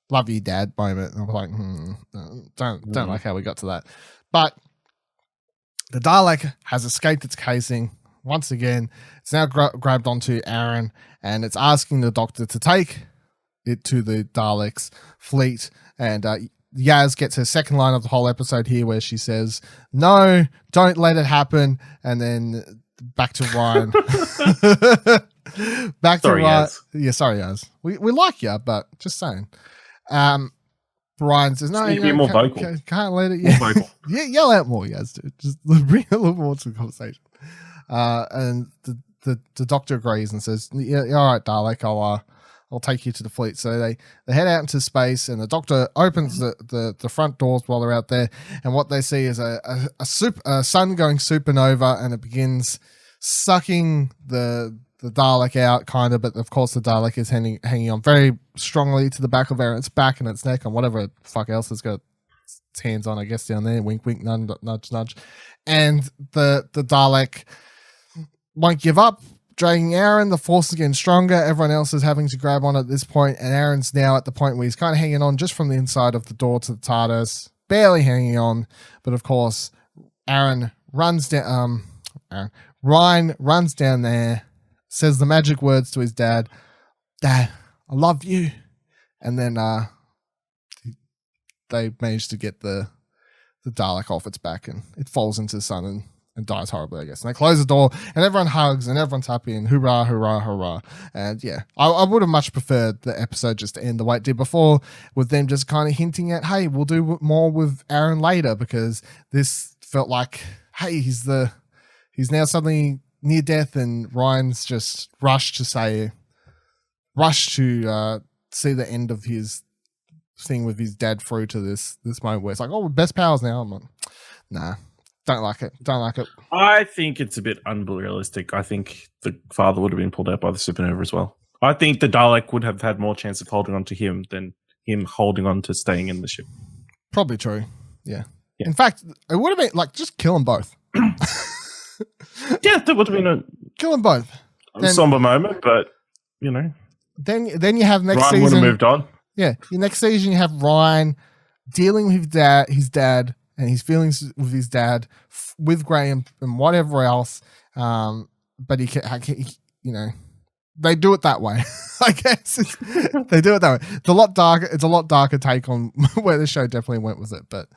love you, Dad moment. And I was like, don't like how we got to that. But the Dalek has escaped its casing. Once again, it's now grabbed onto Aaron, and it's asking the Doctor to take it to the Daleks' fleet. And Yaz gets her second line of the whole episode here, where she says, no, don't let it happen. And then back to Ryan. Back to Ryan. Yaz. Yeah, sorry, Yaz. We like you, but just saying. Brian says, no, Be more vocal. Can't let it. More Yeah. vocal. Yeah, yell out more, yes, dude. Just bring a little more to the conversation. And the doctor agrees and says, yeah, all right, Dalek, I'll take you to the fleet. So they head out into space, and the doctor opens the front doors while they're out there, and what they see is a sun going supernova, and it begins sucking the Dalek out, kind of, but of course the Dalek is hanging on very strongly to the back of its back and its neck and whatever the fuck else it's got its hands on, I guess, down there. Wink, wink, nudge, nudge. And the Dalek won't give up, dragging Aaron. The force is getting stronger. Everyone else is having to grab on at this point, and Aaron's now at the point where he's kind of hanging on just from the inside of the door to the TARDIS, barely hanging on. But of course, Ryan runs down there, says the magic words to his dad, "Dad, I love you," and then they manage to get the Dalek off its back, and it falls into the sun and dies horribly, I guess. And they close the door, and everyone hugs, and everyone's happy, and hurrah, hurrah, hurrah. And yeah, I would have much preferred the episode just to end the way it did before, with them just kind of hinting at, hey, we'll do more with Aaron later, because this felt like, hey, he's now suddenly near death, and Ryan's just rushed to see the end of his thing with his dad through to this moment where it's like, oh, we're best pals now. I'm like, nah. Don't like it. I think it's a bit unrealistic. I think the father would have been pulled out by the supernova as well. I think the Dalek would have had more chance of holding on to him than him holding on to staying in the ship. Probably true. Yeah. In fact, it would have been like, just kill them both. Yeah, that would have been kill them both. A somber moment, but you know. Then you have next Ryan season. would have moved on. Yeah. Your next season you have Ryan dealing with his dad and his feelings with his dad, with Graham and whatever else. But he they do it that way. I guess they do it that way. It's a lot darker. It's a lot darker take on where the show definitely went with it. But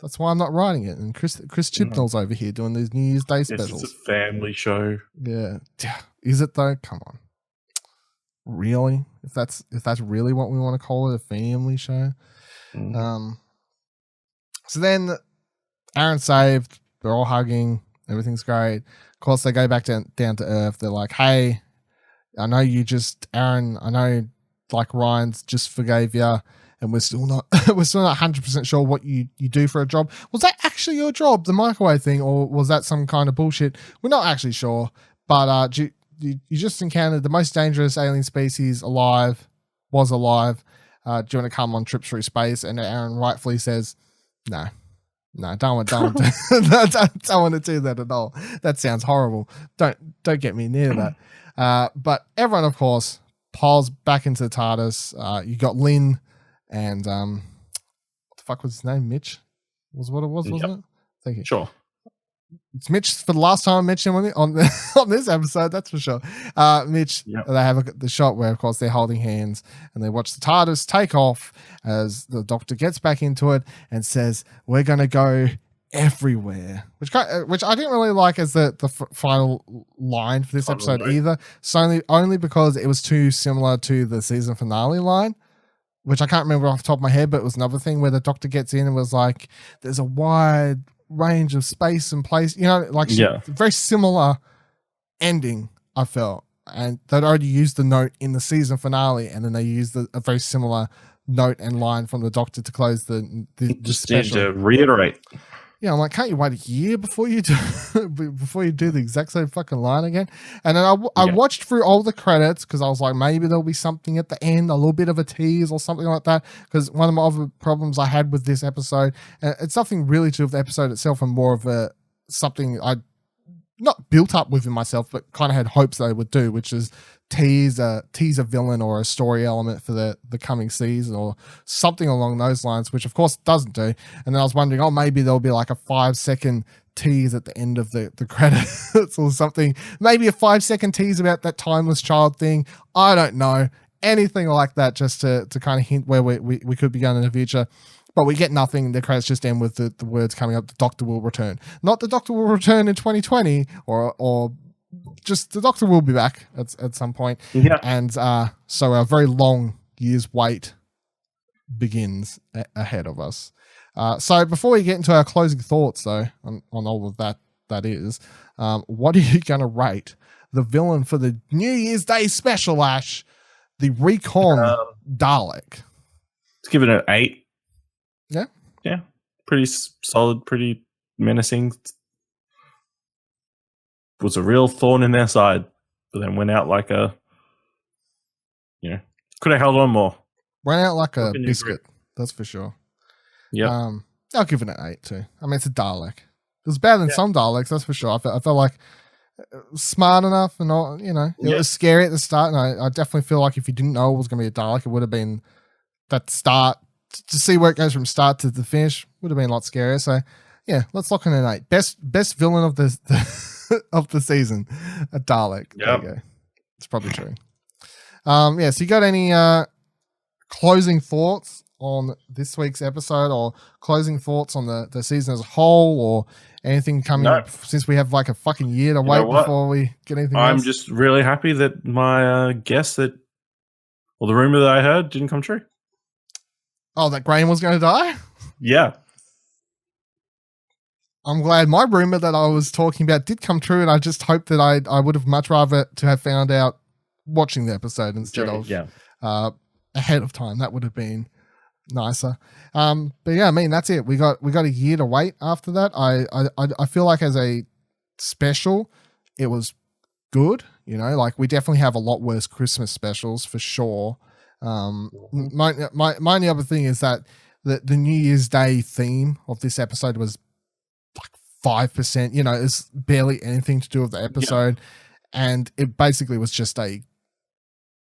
that's why I'm not writing it. And Chris Chibnall's over here doing these New Year's Day specials. It's a family show. Yeah, is it though? Come on, really? If that's really what we want to call it, a family show. So then Aaron's saved. They're all hugging. Everything's great. Of course, they go back down to Earth. They're like, hey, I know Aaron, I know like Ryan's just forgave you, and we're still not 100% sure what you do for a job. Was that actually your job, the microwave thing, or was that some kind of bullshit? We're not actually sure. But you just encountered the most dangerous alien species alive. Do you want to come on trips through space? And Aaron rightfully says, no, don't want to do that at all. That sounds horrible. Don't get me near that. But everyone, of course, piles back into the TARDIS. You got Lynn and what the fuck was his name? Mitch was what it was, wasn't it? Thank you. Sure. It's Mitch for the last time I mentioned on this episode, that's for sure. Mitch, They have the shot where, of course, they're holding hands and they watch the TARDIS take off as the Doctor gets back into it and says, "We're going to go everywhere," which I didn't really like as the final line for this episode either. So only because it was too similar to the season finale line, which I can't remember off the top of my head, but it was another thing where the Doctor gets in and was like, "There's a wide range of space and place," very similar ending, I felt. And they'd already used the note in the season finale, and then they used a very similar note and line from the Doctor to close the special. To reiterate. Yeah, I'm like, can't you wait a year before you do the exact same fucking line again? And then I watched through all the credits because I was like, maybe there'll be something at the end, a little bit of a tease or something like that. Because one of my other problems I had with this episode, and it's nothing really to do with the episode itself, and more of something I not built up within myself, but kind of had hopes they would do, which is tease a villain or a story element for the coming season or something along those lines, which of course it doesn't do. And then I was wondering, maybe there'll be like a 5-second tease at the end of the credits or something. Maybe a 5-second tease about that timeless child thing. I don't know. Anything like that, just to kind of hint where we could be going in the future. But we get nothing. The credits just end with the words coming up, "The Doctor will return." Not the Doctor will return in 2020 or just the Doctor will be back at some point. Yeah. And so a very long year's wait begins ahead of us. So before we get into our closing thoughts, though, on all of that is, what are you going to rate the villain for the New Year's Day special, Ash? The Recon Dalek. Let's give it an 8. Yeah? Yeah. Pretty solid, pretty menacing. Was a real thorn in their side, but then went out like a, could have held on more. Went out like a biscuit, that's for sure. Yeah. I'll give it an 8 too. I mean, it's a Dalek. It was better than some Daleks, that's for sure. I felt like smart enough and all, it was scary at the start. And I definitely feel like if you didn't know it was going to be a Dalek, it would have been that start to see where it goes from start to the finish would have been a lot scarier. So yeah, let's lock in an 8. Best villain of the of the season, a Dalek. Yep. There you go. It's probably true. So you got any closing thoughts on this week's episode, or closing thoughts on the season as a whole, or anything coming up, since we have like a fucking year to wait before we get anything else? I'm just really happy that my guess the rumor that I heard didn't come true. Oh, that Graham was going to die? Yeah. I'm glad my rumor that I was talking about did come true, and I just hope that I would have much rather to have found out watching the episode instead of ahead of time. That would have been nicer. But yeah, I mean, that's it. We got a year to wait after that. I feel like as a special, it was good. Like we definitely have a lot worse Christmas specials for sure. My only other thing is that the New Year's Day theme of this episode was like 5%. It's barely anything to do with the episode, and it basically was just a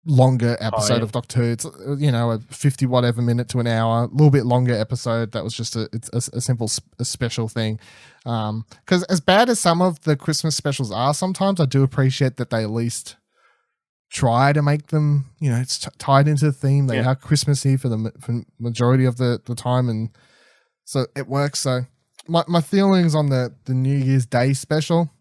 longer episode of Doctor Who. It's a 50 whatever minute to an hour, a little bit longer episode. That was just a simple special thing. Because as bad as some of the Christmas specials are, sometimes I do appreciate that they at least try to make them, it's tied into the theme. They are Christmassy for the majority of the time, and so it works. So my feelings on the New Year's Day special,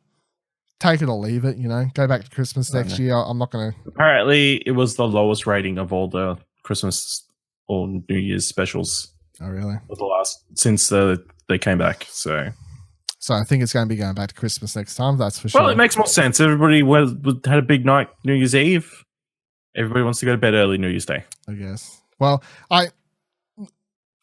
take it or leave it, go back to Christmas next year. I'm not going to. Apparently, it was the lowest rating of all the Christmas or New Year's specials. Oh, really? Since they came back. So I think it's going to be going back to Christmas next time. That's for sure. Well, it makes more sense. Everybody had a big night New Year's Eve. Everybody wants to go to bed early New Year's Day, I guess. Well,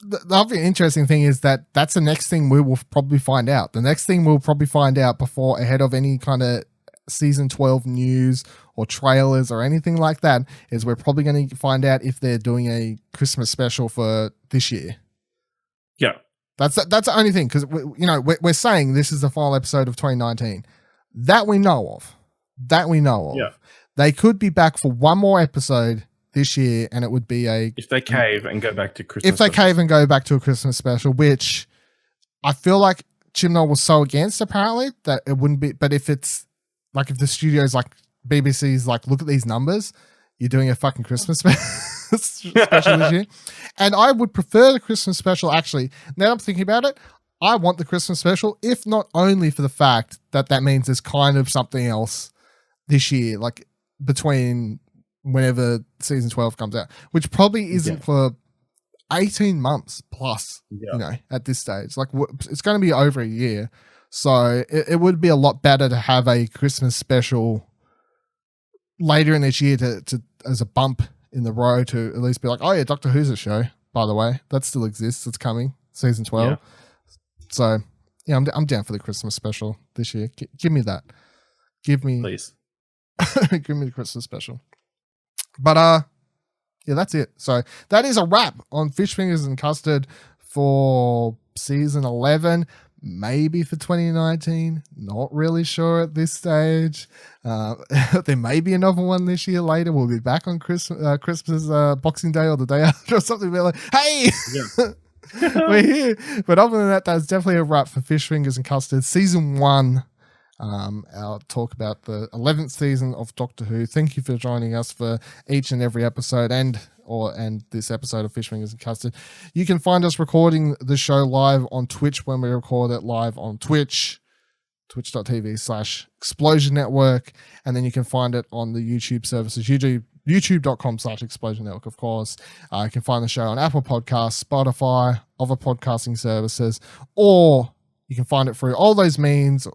the other interesting thing is that that's the next thing we will probably find out. The next thing we'll probably find out ahead of any kind of season 12 news or trailers or anything like that is we're probably going to find out if they're doing a Christmas special for this year. Yeah. That's the only thing, because we're saying this is the final episode of 2019. That we know of. Yeah. They could be back for one more episode this year, and it would be if they cave and go back to Christmas. If they cave and go back to a Christmas special, which I feel like Chibnall was so against, apparently, that it wouldn't be. But if it's like, if the studio's like BBC's like, look at these numbers, you're doing a fucking Christmas special this year. And I would prefer the Christmas special, actually. Now I'm thinking about it, I want the Christmas special, if not only for the fact that means there's kind of something else this year, like between whenever season 12 comes out, which probably isn't for 18 months plus, at this stage. Like, it's going to be over a year. So it would be a lot better to have a Christmas special later in this year to as a bump in the road, to at least be like, oh yeah, Doctor Who's a show, by the way. That still exists. It's coming, season 12. Yeah. So yeah, I'm down for the Christmas special this year. Give me that. Please. Give me the Christmas special. But yeah, that's it. So that is a wrap on Fish Fingers and Custard for season 11. Maybe for 2019, not really sure at this stage. There may be another one this year later. We'll be back on Christmas Boxing Day or the day after or something. We're like, hey, we're here. But other than that, that's definitely a wrap for Fish Fingers and Custard season 1. Our talk about the 11th season of Doctor Who. Thank you for joining us for each and every episode and this episode of Fish Fingers and Custard. You can find us recording the show live on Twitch when we record it live on Twitch, twitch.tv/Explosion Network. And then you can find it on the YouTube services, youtube.com/Explosion Network, of course. You can find the show on Apple Podcasts, Spotify, other podcasting services, or you can find it through all those means,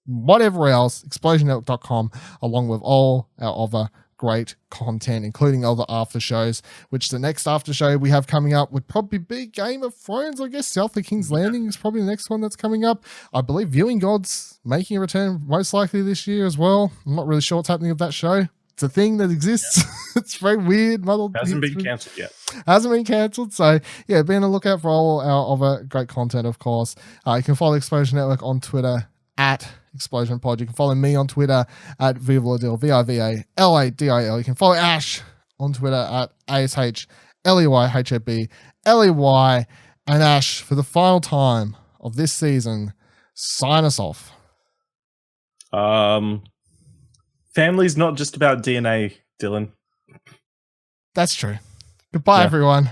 whatever else, explosionnetwork.com, along with all our other great content, including all the after shows, which the next after show we have coming up would probably be Game of Thrones, I guess. South of King's Landing is probably the next one that's coming up. I believe Viewing Gods making a return most likely this year as well. I'm not really sure what's happening with that show. It's a thing that exists. It's very weird. Hasn't been cancelled yet. Hasn't been cancelled. So, yeah, be on the lookout for all our other great content, of course. You can follow Explosion Network on Twitter at Explosion Pod. You can follow me on Twitter at Vivaladil, Vivaladil. You can follow Ash on Twitter at ASHLEYHABLEY. And Ash, for the final time of this season, sign us off. Family's not just about DNA, Dylan. That's true. Goodbye, everyone.